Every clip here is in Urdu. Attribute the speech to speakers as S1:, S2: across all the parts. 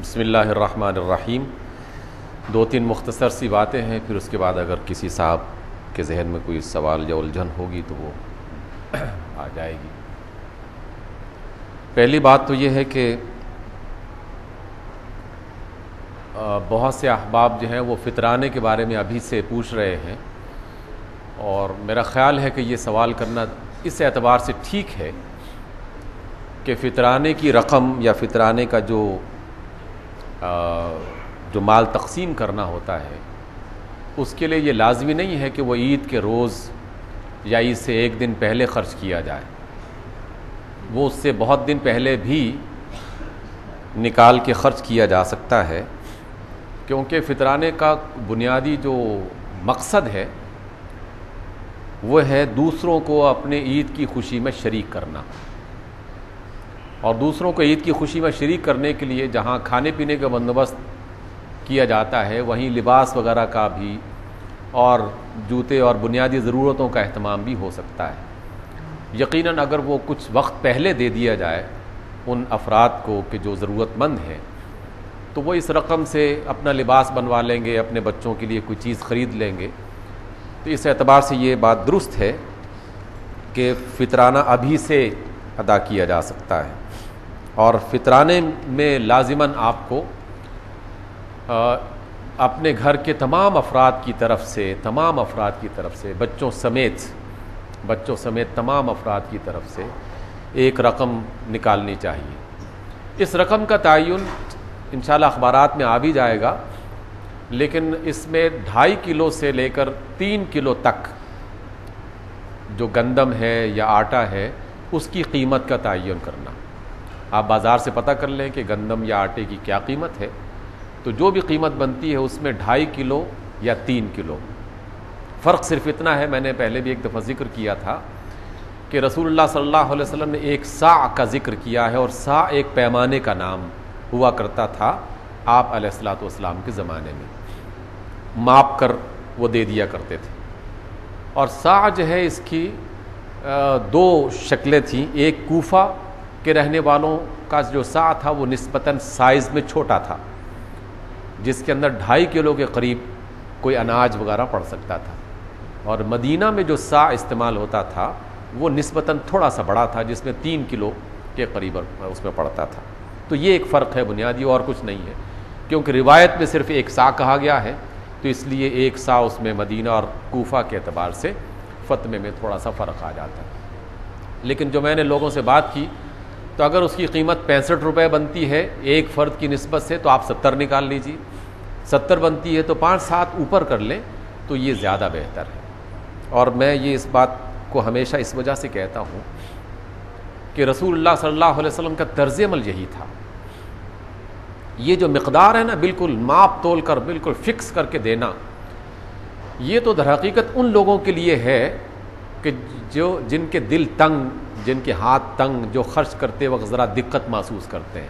S1: بسم اللہ الرحمن الرحیم۔ دو تین مختصر سی باتیں ہیں، پھر اس کے بعد اگر کسی صاحب کے ذہن میں کوئی سوال یا الجھن ہوگی تو وہ آ جائے گی۔ پہلی بات تو یہ ہے کہ بہت سے احباب جو ہیں وہ فطرانے کے بارے میں ابھی سے پوچھ رہے ہیں، اور میرا خیال ہے کہ یہ سوال کرنا اس اعتبار سے ٹھیک ہے کہ فطرانے کی رقم یا فطرانے کا جو مال تقسیم کرنا ہوتا ہے اس کے لیے یہ لازمی نہیں ہے کہ وہ عید کے روز یا عید سے ایک دن پہلے خرچ کیا جائے، وہ اس سے بہت دن پہلے بھی نکال کے خرچ کیا جا سکتا ہے، کیونکہ فطرانے کا بنیادی جو مقصد ہے وہ ہے دوسروں کو اپنے عید کی خوشی میں شریک کرنا، اور دوسروں کو عید کی خوشی میں شریک کرنے کے لیے جہاں کھانے پینے کا بندوبست کیا جاتا ہے وہیں لباس وغیرہ کا بھی اور جوتے اور بنیادی ضرورتوں کا اہتمام بھی ہو سکتا ہے۔ یقیناً اگر وہ کچھ وقت پہلے دے دیا جائے ان افراد کو کہ جو ضرورت مند ہیں، تو وہ اس رقم سے اپنا لباس بنوا لیں گے، اپنے بچوں کے لیے کوئی چیز خرید لیں گے۔ تو اس اعتبار سے یہ بات درست ہے کہ فطرانہ ابھی سے ادا کیا جا سکتا ہے، اور فطرانے میں لازماً آپ کو اپنے گھر کے تمام افراد کی طرف سے بچوں سمیت تمام افراد کی طرف سے ایک رقم نکالنی چاہیے۔ اس رقم کا تعین انشاءاللہ اخبارات میں آ بھی جائے گا، لیکن اس میں 2.5 کلو سے لے کر 3 کلو تک جو گندم ہے یا آٹا ہے اس کی قیمت کا تعین کرنا۔ آپ بازار سے پتہ کر لیں کہ گندم یا آٹے کی کیا قیمت ہے، تو جو بھی قیمت بنتی ہے اس میں 2.5 کلو یا 3 کلو، فرق صرف اتنا ہے۔ میں نے پہلے بھی ایک دفعہ ذکر کیا تھا کہ رسول اللہ صلی اللہ علیہ وسلم نے ایک صاع کا ذکر کیا ہے، اور صاع ایک پیمانے کا نام ہوا کرتا تھا آپ علیہ الصلوۃ والسلام کے زمانے میں، ماپ کر وہ دے دیا کرتے تھے۔ اور صاع جو ہے اس کی 2 شکلیں تھیں۔ ایک کوفہ کے رہنے والوں کا جو صاع تھا وہ نسبتاً سائز میں چھوٹا تھا، جس کے اندر 2.5 کلو کے قریب کوئی اناج وغیرہ پڑ سکتا تھا، اور مدینہ میں جو صاع استعمال ہوتا تھا وہ نسبتاً تھوڑا سا بڑا تھا، جس میں 3 کلو کے قریب اس میں پڑتا تھا۔ تو یہ ایک فرق ہے بنیادی، اور کچھ نہیں ہے، کیونکہ روایت میں صرف ایک صاع کہا گیا ہے، تو اس لیے ایک صاع اس میں مدینہ اور کوفہ کے اعتبار سے فتوے میں تھوڑا سا فرق آ جاتا ہے۔ لیکن جو میں نے لوگوں سے بات کی تو اگر اس کی قیمت 65 روپے بنتی ہے ایک فرد کی نسبت سے تو آپ 70 نکال لیجیے، 70 بنتی ہے تو 5-7 اوپر کر لیں تو یہ زیادہ بہتر ہے۔ اور میں یہ اس بات کو ہمیشہ اس وجہ سے کہتا ہوں کہ رسول اللہ صلی اللہ علیہ وسلم کا طرز عمل یہی تھا۔ یہ جو مقدار ہے نا، بالکل ماپ تول کر بالکل فکس کر کے دینا، یہ تو در حقیقت ان لوگوں کے لیے ہے کہ جن کے دل تنگ، جن کے ہاتھ تنگ، جو خرچ کرتے وقت ذرا دقت محسوس کرتے ہیں،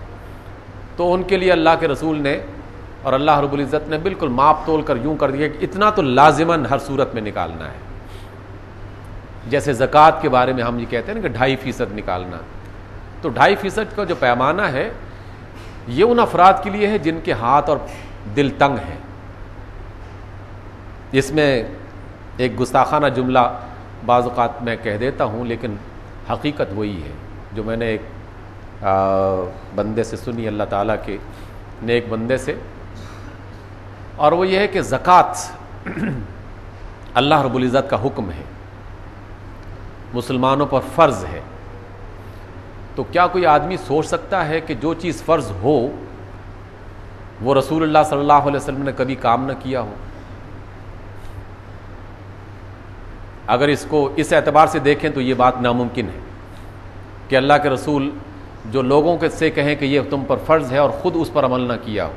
S1: تو ان کے لیے اللہ کے رسول نے اور اللہ رب العزت نے بالکل ماپ تول کر یوں کر دیا کہ اتنا تو لازماً ہر صورت میں نکالنا ہے۔ جیسے زکوٰۃ کے بارے میں ہم یہ کہتے ہیں نا کہ 2.5% نکالنا، تو 2.5% کا جو پیمانہ ہے یہ ان افراد کے لیے ہے جن کے ہاتھ اور دل تنگ ہیں۔ اس میں ایک گستاخانہ جملہ بعض اوقات میں کہہ دیتا ہوں، لیکن حقیقت وہی ہے جو میں نے ایک بندے سے سنی، اللہ تعالیٰ کے نیک بندے سے، اور وہ یہ ہے کہ زکوٰۃ اللہ رب العزت کا حکم ہے، مسلمانوں پر فرض ہے۔ تو کیا کوئی آدمی سوچ سکتا ہے کہ جو چیز فرض ہو وہ رسول اللہ صلی اللہ علیہ وسلم نے کبھی کام نہ کیا ہو؟ اگر اس کو اس اعتبار سے دیکھیں تو یہ بات ناممکن ہے کہ اللہ کے رسول جو لوگوں کے سے کہیں کہ یہ تم پر فرض ہے اور خود اس پر عمل نہ کیا ہو۔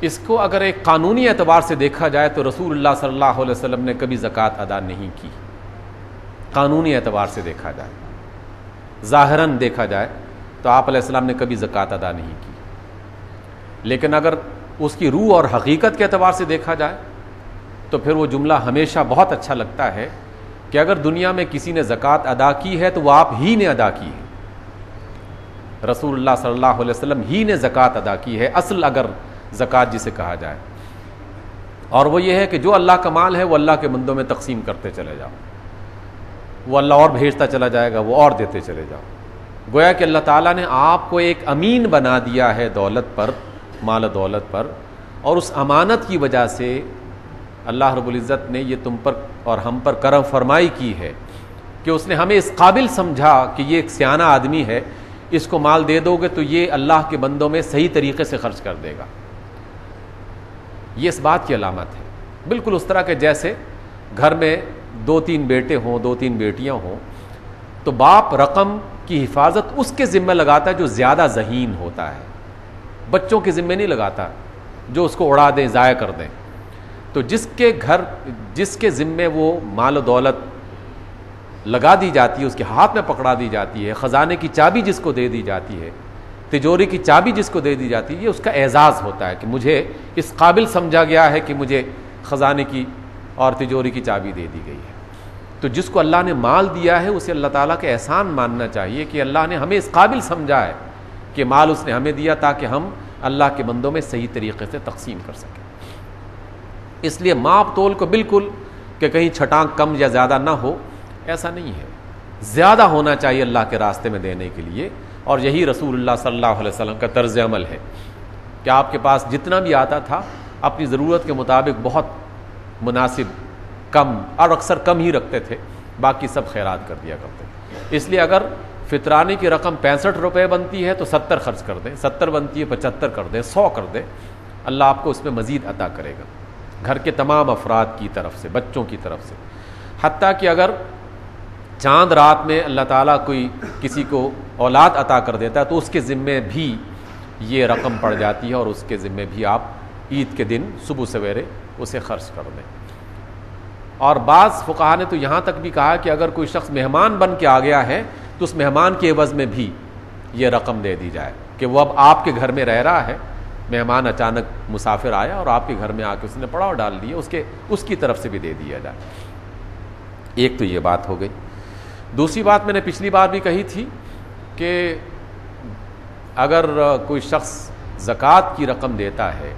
S1: اس کو اگر ایک قانونی اعتبار سے دیکھا جائے تو رسول اللہ صلی اللہ علیہ وسلم نے کبھی زکوٰۃ ادا نہیں کی، قانونی اعتبار سے دیکھا جائے، ظاہراً دیکھا جائے تو آپ علیہ السلام نے کبھی زکوٰۃ ادا نہیں کی۔ لیکن اگر اس کی روح اور حقیقت کے اعتبار سے دیکھا جائے تو پھر وہ جملہ ہمیشہ بہت اچھا لگتا ہے کہ اگر دنیا میں کسی نے زکوٰۃ ادا کی ہے تو وہ آپ ہی نے ادا کی ہے، رسول اللہ صلی اللہ علیہ وسلم ہی نے زکوٰۃ ادا کی ہے، اصل اگر زکوٰۃ جسے کہا جائے، اور وہ یہ ہے کہ جو اللہ کا مال ہے وہ اللہ کے بندوں میں تقسیم کرتے چلے جاؤ، وہ اللہ اور بھیجتا چلا جائے گا، وہ اور دیتے چلے جاؤ۔ گویا کہ اللہ تعالیٰ نے آپ کو ایک امین بنا دیا ہے دولت پر، مال و دولت پر، اور اس امانت کی وجہ سے اللہ رب العزت نے یہ تم پر اور ہم پر کرم فرمائی کی ہے کہ اس نے ہمیں اس قابل سمجھا کہ یہ ایک سیانہ آدمی ہے، اس کو مال دے دو گے تو یہ اللہ کے بندوں میں صحیح طریقے سے خرچ کر دے گا۔ یہ اس بات کی علامت ہے، بالکل اس طرح کہ جیسے گھر میں 2-3 بیٹے ہوں، 2-3 بیٹیاں ہوں، تو باپ رقم کی حفاظت اس کے ذمہ لگاتا ہے جو زیادہ ذہین ہوتا ہے، بچوں کے ذمہ نہیں لگاتا جو اس کو اڑا دیں، ضائع کر دیں۔ تو جس کے ذمے وہ مال و دولت لگا دی جاتی ہے، اس کے ہاتھ میں پکڑا دی جاتی ہے، خزانے کی چابی جس کو دے دی جاتی ہے، تجوری کی چابی جس کو دے دی جاتی ہے، یہ اس کا اعزاز ہوتا ہے کہ مجھے اس قابل سمجھا گیا ہے کہ مجھے خزانے کی اور تجوری کی چابی دے دی گئی ہے۔ تو جس کو اللہ نے مال دیا ہے اسے اللہ تعالیٰ کے احسان ماننا چاہیے کہ اللہ نے ہمیں اس قابل سمجھا ہے کہ مال اس نے ہمیں دیا تاکہ ہم اللہ کے بندوں میں صحیح طریقے سے تقسیم کر سکیں۔ اس لیے ماپ تول کو بالکل کہ کہیں چھٹانک کم یا زیادہ نہ ہو، ایسا نہیں ہے، زیادہ ہونا چاہیے اللہ کے راستے میں دینے کے لیے، اور یہی رسول اللہ صلی اللہ علیہ وسلم کا طرز عمل ہے کہ آپ کے پاس جتنا بھی آتا تھا اپنی ضرورت کے مطابق بہت مناسب کم، اور اکثر کم ہی رکھتے تھے، باقی سب خیرات کر دیا کرتے۔ اس لیے اگر فطرانے کی رقم 65 روپے بنتی ہے تو 70 خرچ کر دیں، 70 بنتی ہے 75 کر دیں، 100 کر دیں، اللہ آپ کو اس میں مزید عطا کرے گا، گھر کے تمام افراد کی طرف سے، بچوں کی طرف سے۔ حتیٰ کہ اگر چاند رات میں اللہ تعالیٰ کوئی کسی کو اولاد عطا کر دیتا ہے تو اس کے ذمے بھی یہ رقم پڑ جاتی ہے، اور اس کے ذمے بھی آپ عید کے دن صبح سویرے اسے خرچ کر دیں۔ اور بعض فقہا نے تو یہاں تک بھی کہا کہ اگر کوئی شخص مہمان بن کے آ گیا ہے تو اس مہمان کے عوض میں بھی یہ رقم دے دی جائے کہ وہ اب آپ کے گھر میں رہ رہا ہے، مہمان اچانک مسافر آیا اور آپ کے گھر میں آ کے اس نے پڑاؤ ڈال دیے، اس کی طرف سے بھی دے دیا جائے۔ ایک تو یہ بات ہو گئی۔ دوسری بات میں نے پچھلی بار بھی کہی تھی کہ اگر کوئی شخص زکوٰۃ کی رقم دیتا ہے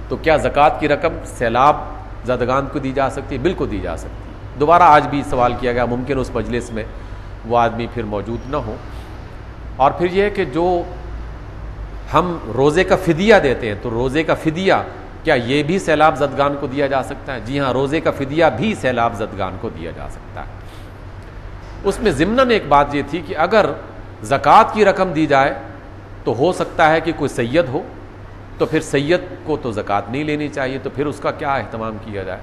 S1: تو کیا زکوٰۃ کی رقم سیلاب زدگان کو دی جا سکتی ہے؟ بالکل دی جا سکتی ہے۔ دوبارہ آج بھی سوال کیا گیا، ممکن اس مجلس میں وہ آدمی پھر موجود نہ ہو۔ اور پھر یہ کہ جو ہم روزے کا فدیہ دیتے ہیں تو روزے کا فدیہ کیا یہ بھی سیلاب زدگان کو دیا جا سکتا ہے؟ جی ہاں، روزے کا فدیہ بھی سیلاب زدگان کو دیا جا سکتا ہے۔ اس میں ضمناً ایک بات یہ تھی کہ اگر زکوٰۃ کی رقم دی جائے تو ہو سکتا ہے کہ کوئی سید ہو، تو پھر سید کو تو زکوٰۃ نہیں لینی چاہیے، تو پھر اس کا کیا اہتمام کیا جائے؟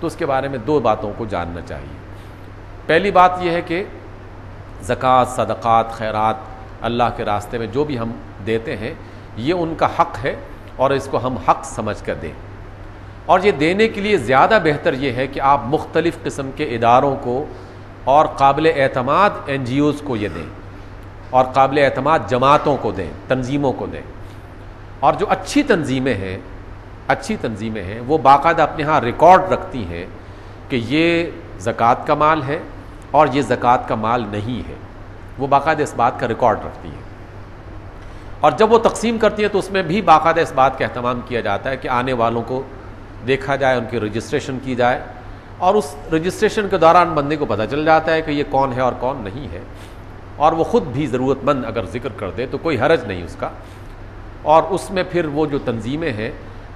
S1: تو اس کے بارے میں 2 باتوں کو جاننا چاہیے۔ پہلی بات یہ ہے کہ زکوٰۃ، صدقات، خیرات اللہ کے راستے میں جو بھی ہم دیتے ہیں یہ ان کا حق ہے، اور اس کو ہم حق سمجھ کر دیں۔ اور یہ دینے کے لیے زیادہ بہتر یہ ہے کہ آپ مختلف قسم کے اداروں کو اور قابل اعتماد NGOs کو یہ دیں، اور قابل اعتماد جماعتوں کو دیں، تنظیموں کو دیں۔ اور جو اچھی تنظیمیں ہیں وہ باقاعدہ اپنے ہاں ریکارڈ رکھتی ہیں کہ یہ زکوٰۃ کا مال ہے اور یہ زکوٰۃ کا مال نہیں ہے، وہ باقاعدہ اس بات کا ریکارڈ رکھتی ہیں۔ اور جب وہ تقسیم کرتی ہیں تو اس میں بھی باقاعدہ اس بات کا اہتمام کیا جاتا ہے کہ آنے والوں کو دیکھا جائے، ان کی رجسٹریشن کی جائے، اور اس رجسٹریشن کے دوران بندے کو پتہ چل جاتا ہے کہ یہ کون ہے اور کون نہیں ہے، اور وہ خود بھی ضرورت مند اگر ذکر کر دے تو کوئی حرج نہیں اس کا۔ اور اس میں پھر وہ جو تنظیمیں ہیں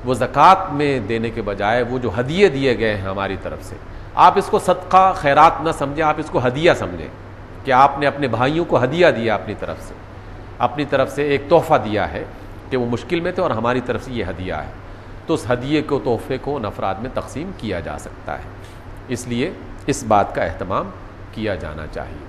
S1: وہ زکوٰۃ میں دینے کے بجائے وہ جو ہدیے دیے گئے ہیں ہماری طرف سے، آپ اس کو صدقہ خیرات نہ سمجھیں، آپ اس کو ہدیہ سمجھیں کہ آپ نے اپنے بھائیوں کو ہدیہ دیا، اپنی طرف سے ایک تحفہ دیا ہے کہ وہ مشکل میں تھے اور ہماری طرف سے یہ ہدیہ ہے، تو اس ہدیے کو، تحفے کو ان افراد میں تقسیم کیا جا سکتا ہے۔ اس لیے اس بات کا اہتمام کیا جانا چاہیے۔